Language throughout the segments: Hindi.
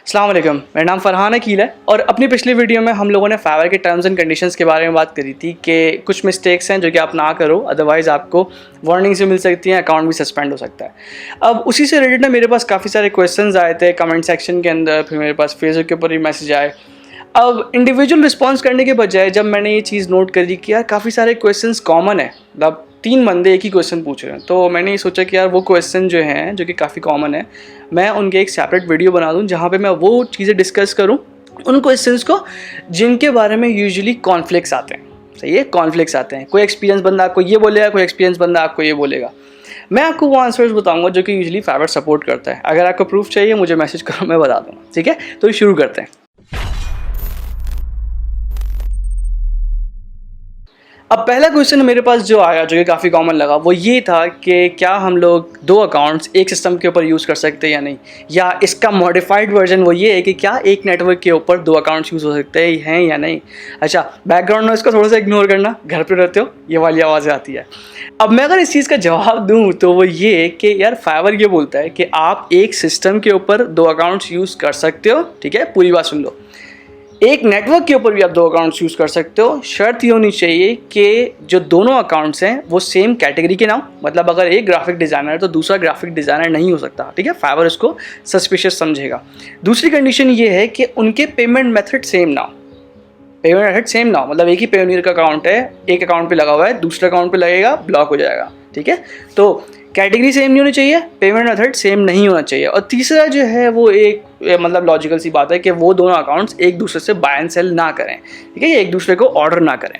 अस्सलाम वालेकुम, मेरा नाम फरहान अकील है और अपनी पिछली वीडियो में हम लोगों ने फाइवर के टर्म्स एंड कंडीशंस के बारे में बात करी थी कि कुछ मिस्टेक्स हैं जो कि आप ना करो, अदरवाइज़ आपको वार्निंग्स भी मिल सकती हैं, अकाउंट भी सस्पेंड हो सकता है। अब उसी से रिलेटेड ना मेरे पास काफ़ी सारे क्वेश्चंस आए थे कमेंट सेक्शन के अंदर, फिर मेरे पास फेसबुक के ऊपर भी मैसेज आए। अब इंडिविजुअल रिस्पॉन्स करने के बजाय जब मैंने ये चीज़ नोट करी कि यार काफ़ी सारे क्वेश्चंस कॉमन है, मतलब 3 बंदे एक ही क्वेश्चन पूछ रहे हैं, तो मैंने ये सोचा कि यार वो क्वेश्चन जो हैं जो कि काफ़ी कॉमन है, मैं उनके एक सेपरेट वीडियो बना दूं जहाँ पे मैं वो चीज़ें डिस्कस करूं उन क्वेश्चंस को जिनके बारे में यूजुअली कॉन्फ्लिक्ट्स आते हैं। सही है, कॉन्फ्लिक्ट्स आते हैं। कोई एक्सपीरियंस बंदा आपको ये बोलेगा, कोई एक्सपीरियंस बंदा आपको ये बोलेगा। मैं आपको वो आंसर्स बताऊंगा जो कि यूजुअली फाइवर सपोर्ट करता है। अगर आपको प्रूफ चाहिए मुझे मैसेज करो, मैं बता दूँगा। ठीक है, तो शुरू करते हैं। अब पहला क्वेश्चन मेरे पास जो आया जो कि काफ़ी कॉमन लगा वो ये था कि क्या हम लोग 2 अकाउंट्स एक सिस्टम के ऊपर यूज़ कर सकते हैं या नहीं, या इसका मॉडिफाइड वर्जन वो ये है कि क्या एक नेटवर्क के ऊपर 2 अकाउंट्स यूज़ हो सकते हैं या नहीं। अच्छा, बैकग्राउंड नॉइज़ को थोड़ा सा इग्नोर करना, घर पे रहते हो ये वाली आवाज़ें आती है। अब मैं अगर इस चीज़ का जवाब दूँ तो वो ये कि यार फाइवर ये बोलता है कि आप एक सिस्टम के ऊपर 2 अकाउंट्स यूज़ कर सकते हो। ठीक है, पूरी बात सुन लो। एक नेटवर्क के ऊपर भी आप 2 अकाउंट्स यूज़ कर सकते हो। शर्त ये होनी चाहिए कि जो दोनों अकाउंट्स हैं वो सेम कैटेगरी के ना हो, मतलब अगर एक ग्राफिक डिज़ाइनर है तो दूसरा ग्राफिक डिज़ाइनर नहीं हो सकता। ठीक है, फाइवर इसको सस्पिशियस समझेगा। दूसरी कंडीशन ये है कि उनके पेमेंट मेथड सेम ना हो। पेमेंट मेथड सेम ना हो मतलब एक ही पेयोनियर का अकाउंट है, एक अकाउंट पे लगा हुआ है, दूसरे अकाउंट पे लगेगा, ब्लॉक हो जाएगा। ठीक है, तो कैटेगरी सेम नहीं होनी चाहिए, पेमेंट मेथड सेम नहीं होना चाहिए, और तीसरा जो है वो एक मतलब लॉजिकल सी बात है कि वो दोनों अकाउंट्स एक दूसरे से बाय एंड सेल ना करें। ठीक है, एक दूसरे को ऑर्डर ना करें।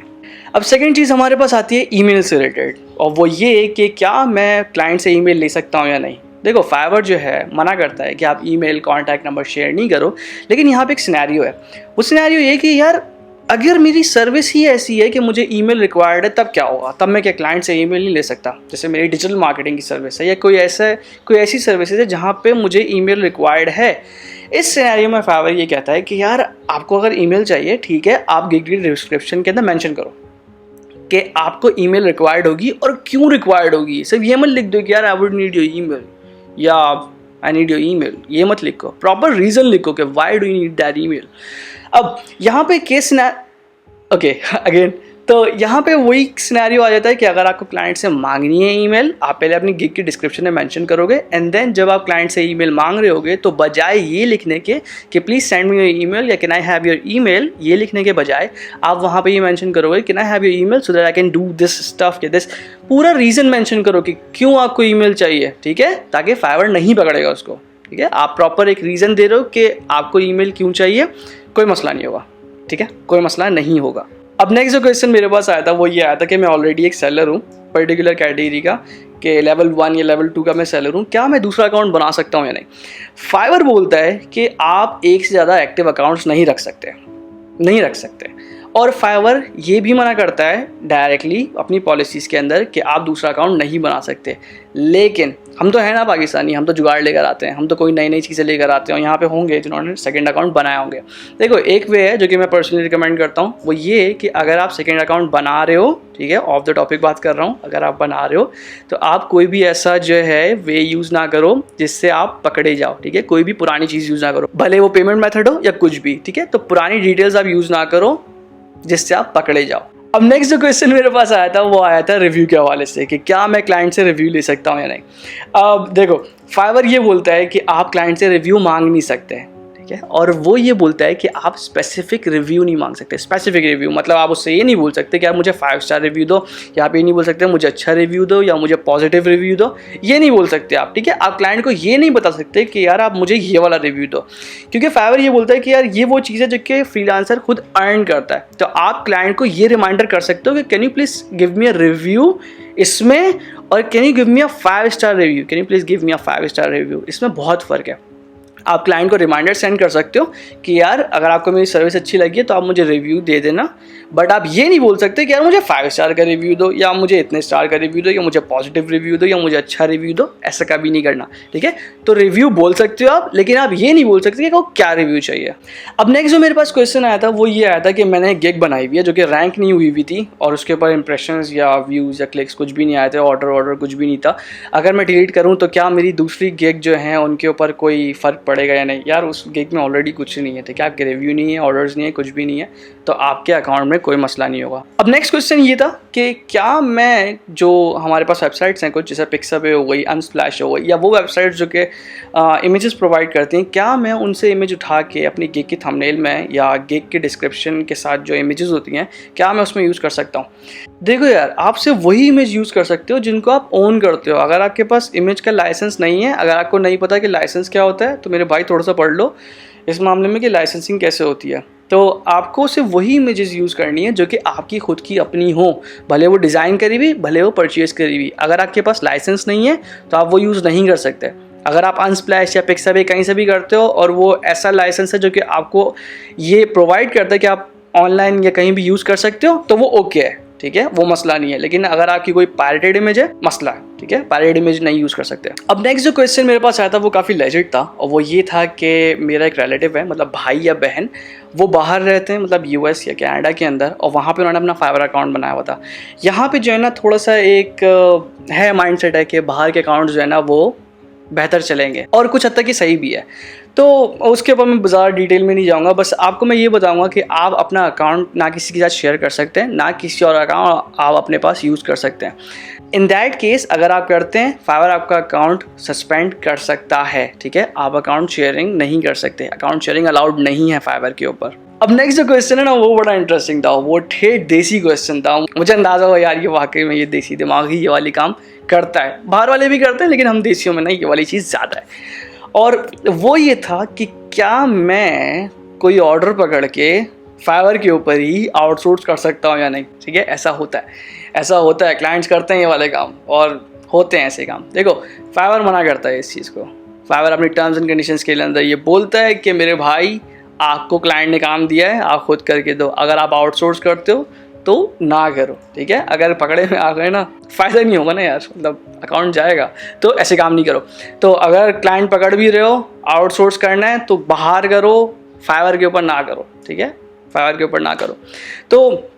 अब सेकंड चीज़ हमारे पास आती है ईमेल से रिलेटेड, और वो ये कि क्या मैं क्लाइंट से ईमेल ले सकता हूँ या नहीं। देखो, फाइवर जो है मना करता है कि आप ईमेल कॉन्टैक्ट नंबर शेयर नहीं करो, लेकिन यहाँ पे एक सिनेरियो है। वो सिनेरियो ये कि यार अगर मेरी सर्विस ही ऐसी है कि मुझे ईमेल रिक्वायर्ड है तब क्या होगा, तब मैं क्या क्लाइंट से ईमेल नहीं ले सकता। जैसे मेरी डिजिटल मार्केटिंग की सर्विस है या कोई ऐसी सर्विसेज है जहाँ पे मुझे ईमेल रिक्वायर्ड है। इस सिनेरियो में फाइवर ये कहता है कि यार आपको अगर ईमेल चाहिए, ठीक है, आप गिग की डिस्क्रिप्शन के अंदर मेंशन करो कि आपको ईमेल रिक्वायर्ड होगी और क्यों रिक्वायर्ड होगी। सिर्फ ये मत लिख दो कि यार I would need your email या आई नीड योर ईमेल, ये मत लिखो, प्रॉपर रीज़न लिखो कि why do you need that email. अब यहाँ पे केस ओके अगेन, तो यहाँ पे वही सिनेरियो आ जाता है कि अगर आपको क्लाइंट से मांगनी है ईमेल, आप पहले अपनी गिग की डिस्क्रिप्शन में मेंशन करोगे, एंड देन जब आप क्लाइंट से ईमेल मांग रहे होगे तो बजाय ये लिखने के कि please send me your email या can I have your email, ये लिखने के बजाय आप वहाँ पे ये मेंशन करोगे can I have your email so that I can do this stuff या दिस। पूरा रीज़न मेंशन करो कि क्यों आपको ईमेल चाहिए। ठीक है, ताकि फाइवर नहीं पकड़ेगा उसको। ठीक है, आप प्रॉपर एक रीज़न दे रहे हो कि आपको ईमेल क्यों चाहिए, कोई मसला नहीं होगा। ठीक है, कोई मसला नहीं होगा। अब नेक्स्ट जो क्वेश्चन मेरे पास आया था वो ये आया था कि मैं ऑलरेडी एक सेलर हूँ पर्टिकुलर कैटेगरी का, कि लेवल 1 या लेवल 2 का मैं सेलर हूँ, क्या मैं दूसरा अकाउंट बना सकता हूँ या नहीं। फाइवर बोलता है कि आप एक से ज़्यादा एक्टिव अकाउंट्स नहीं रख सकते, और फाइवर ये भी मना करता है डायरेक्टली अपनी पॉलिसीज़ के अंदर कि आप दूसरा अकाउंट नहीं बना सकते। लेकिन हम तो है ना पाकिस्तानी, हम तो जुगाड़ लेकर आते हैं, हम तो कोई नई चीज़ें लेकर आते हैं। यहाँ पे होंगे जिन्होंने सेकंड अकाउंट बनाए होंगे। देखो, एक वे है जो कि मैं पर्सनली रिकमेंड करता हूँ, वो ये है कि अगर आप सेकंड अकाउंट बना रहे हो, ठीक है, ऑफ द टॉपिक बात कर रहा हूँ, अगर आप बना रहे हो तो आप कोई भी ऐसा जो है वे यूज़ ना करो जिससे आप पकड़े जाओ। ठीक है, कोई भी पुरानी चीज़ यूज़ ना करो, भले वो पेमेंट मेथड हो या कुछ भी। ठीक है, तो पुरानी डिटेल्स आप यूज़ ना करो जिससे आप पकड़े जाओ। अब नेक्स्ट जो क्वेश्चन मेरे पास आया था वो आया था रिव्यू के हवाले से कि क्या मैं क्लाइंट से रिव्यू ले सकता हूँ या नहीं। अब देखो, फाइवर ये बोलता है कि आप क्लाइंट से रिव्यू मांग नहीं सकते। ठीक है, और वो ये बोलता है कि आप स्पेसिफिक रिव्यू नहीं मांग सकते। स्पेसिफिक रिव्यू मतलब आप उससे ये नहीं बोल सकते कि आप मुझे 5 स्टार रिव्यू दो, या आप ये नहीं बोल सकते मुझे अच्छा रिव्यू दो या मुझे पॉजिटिव रिव्यू दो, ये नहीं बोल सकते आप। ठीक है, आप क्लाइंट को ये नहीं बता सकते कि यार आप मुझे ये वाला रिव्यू दो, क्योंकि फाइवर ये बोलता है कि यार ये वो चीज़ है जो कि फ्रीलांसर खुद अर्न करता है। तो आप क्लाइंट को ये रिमाइंडर कर सकते हो कि can you please give me a review इसमें, और can you give me a 5 star review, can you please give me a 5 star review. इसमें बहुत फ़र्क है। आप क्लाइंट को रिमाइंडर सेंड कर सकते हो कि यार अगर आपको मेरी सर्विस अच्छी लगी है तो आप मुझे रिव्यू दे देना, बट आप ये नहीं बोल सकते कि यार मुझे 5 स्टार का रिव्यू दो, या मुझे इतने स्टार का रिव्यू दो, या मुझे पॉजिटिव रिव्यू दो, या मुझे अच्छा रिव्यू दो। ऐसा कभी नहीं करना, ठीक है। तो रिव्यू बोल सकते हो आप, लेकिन आप ये नहीं बोल सकते कि आपको क्या रिव्यू चाहिए। अब नेक्स्ट जो मेरे पास क्वेश्चन आया था वो ये आया था कि मैंने एक गिग बनाई हुई है जो कि रैंक नहीं हुई हुई थी, और उसके ऊपर इंप्रेशंस या व्यूज़ या क्लिक्स कुछ भी नहीं आए थे, ऑर्डर कुछ भी नहीं था। अगर मैं डिलीट करूँ तो क्या मेरी दूसरी गिग जो है उनके ऊपर कोई फ़र्क पड़ेगा या नहीं? यार उस गिग में ऑलरेडी कुछ नहीं है, ठीक है। आपके रिव्यू नहीं है, ऑर्डर्स नहीं है, कुछ भी नहीं है, तो आपके अकाउंट में कोई मसला नहीं होगा। अब नेक्स्ट क्वेश्चन ये था कि क्या मैं, जो हमारे पास वेबसाइट्स हैं कुछ, जैसे पिक्साबे हो गई, अनस्प्लैश हो गई, या वो वेबसाइट्स जो कि इमेजेस प्रोवाइड करती हैं, क्या मैं उनसे इमेज उठा के अपनी गिग की थंबनेल में या गिग के डिस्क्रिप्शन के साथ जो इमेजेस होती हैं, क्या मैं उसमें यूज़ कर सकता हूँ? देखो यार, आप सिर्फ वही इमेज यूज़ कर सकते हो जिनको आप ओन करते हो। अगर आपके पास इमेज का लाइसेंस नहीं है, अगर आपको नहीं पता कि लाइसेंस क्या होता है, तो मेरे भाई थोड़ा सा पढ़ लो इस मामले में कि लाइसेंसिंग कैसे होती है। तो आपको सिर्फ वही इमेजेस यूज़ करनी है जो कि आपकी खुद की अपनी हो, भले वो डिज़ाइन करी हुई, भले वो परचेज़ करी हुई। अगर आपके पास लाइसेंस नहीं है तो आप वो यूज़ नहीं कर सकते। अगर आप अनस्प्लैश या पिक्साबे कहीं से भी करते हो और वो ऐसा लाइसेंस है जो कि आपको ये प्रोवाइड करता है कि आप ऑनलाइन या कहीं भी यूज़ कर सकते हो, तो वो ओके है, ठीक है, वो मसला नहीं है। लेकिन अगर आपकी कोई पायरेटेड इमेज है, मसला है, ठीक है, पायरेटेड इमेज नहीं यूज़ कर सकते। अब नेक्स्ट जो क्वेश्चन मेरे पास आया था वो काफ़ी लेजिट था, और वो ये था कि मेरा एक रिलेटिव है, मतलब भाई या बहन, वो बाहर रहते हैं, मतलब यूएस या कनाडा के अंदर, और वहाँ पे उन्होंने अपना फाइवर अकाउंट बनाया हुआ था। यहाँ पे जो है ना थोड़ा सा एक है माइंडसेट है कि बाहर के अकाउंट जो है ना वो बेहतर चलेंगे, और कुछ हद तक ही सही भी है। तो उसके ऊपर मैं ज़्यादा डिटेल में नहीं जाऊंगा, बस आपको मैं ये बताऊंगा कि आप अपना अकाउंट ना किसी के साथ शेयर कर सकते हैं, ना किसी और अकाउंट आप अपने पास यूज़ कर सकते हैं। इन दैट केस अगर आप करते हैं, फाइवर आपका अकाउंट सस्पेंड कर सकता है, ठीक है। आप अकाउंट शेयरिंग नहीं कर सकते, अकाउंट शेयरिंग अलाउड नहीं है फाइवर के ऊपर। अब नेक्स्ट जो क्वेश्चन है ना वो बड़ा इंटरेस्टिंग था, वो ठेठ देसी क्वेश्चन था। मुझे अंदाज़ा हुआ यार ये वाकई में ये देसी दिमाग ही ये वाली काम करता है। बाहर वाले भी करते हैं लेकिन हम देसियों में नहीं, ये वाली चीज़ ज़्यादा है। और वो ये था कि क्या मैं कोई ऑर्डर पकड़ के फाइवर के ऊपर ही आउटसोर्स कर सकता हूँ या नहीं, ठीक है। ऐसा होता है, क्लाइंट्स करते हैं ये वाले काम, और होते हैं ऐसे काम। देखो फाइवर मना करता है इस चीज़ को। फाइवर अपनी टर्म्स एंड कंडीशंस के अंदर ये बोलता है कि मेरे भाई आपको क्लाइंट ने काम दिया है, आप खुद करके दो। अगर आप आउटसोर्स करते हो तो ना करो, ठीक है। अगर पकड़े में आ गए ना, फ़ायदा नहीं होगा ना यार, मतलब अकाउंट जाएगा, तो ऐसे काम नहीं करो। तो अगर क्लाइंट पकड़ भी रहे हो, आउटसोर्स करना है तो बाहर करो, फाइवर के ऊपर ना करो, ठीक है, फाइवर के ऊपर ना करो। तो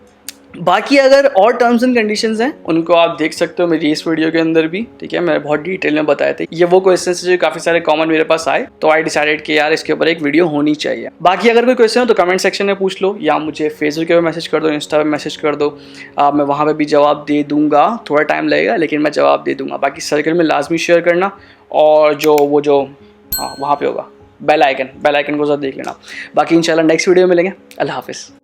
बाकी अगर और टर्म्स एंड कंडीशंस हैं उनको आप देख सकते हो मेरी इस वीडियो के अंदर भी, ठीक है। मैंने बहुत डिटेल में बताए थे। ये वो क्वेश्चन जो काफ़ी सारे कॉमन मेरे पास आए, तो आई डिसाइडेड कि यार इसके ऊपर एक वीडियो होनी चाहिए। बाकी अगर कोई क्वेश्चन हो तो कमेंट सेक्शन में पूछ लो, या मुझे फेसबुक पे मैसेज कर दो, इंस्टा पे मैसेज कर दो। मैं वहाँ पर भी जवाब दे दूँगा, थोड़ा टाइम लगेगा लेकिन मैं जवाब दे दूँगा। बाकी सर्कल में लाजमी शेयर करना, और जो हाँ वहाँ पर होगा बेल आइकन को ज़रा देख लेना। बाकी इंशाल्लाह नेक्स्ट वीडियो में मिलेंगे। अल्लाह हाफिज़।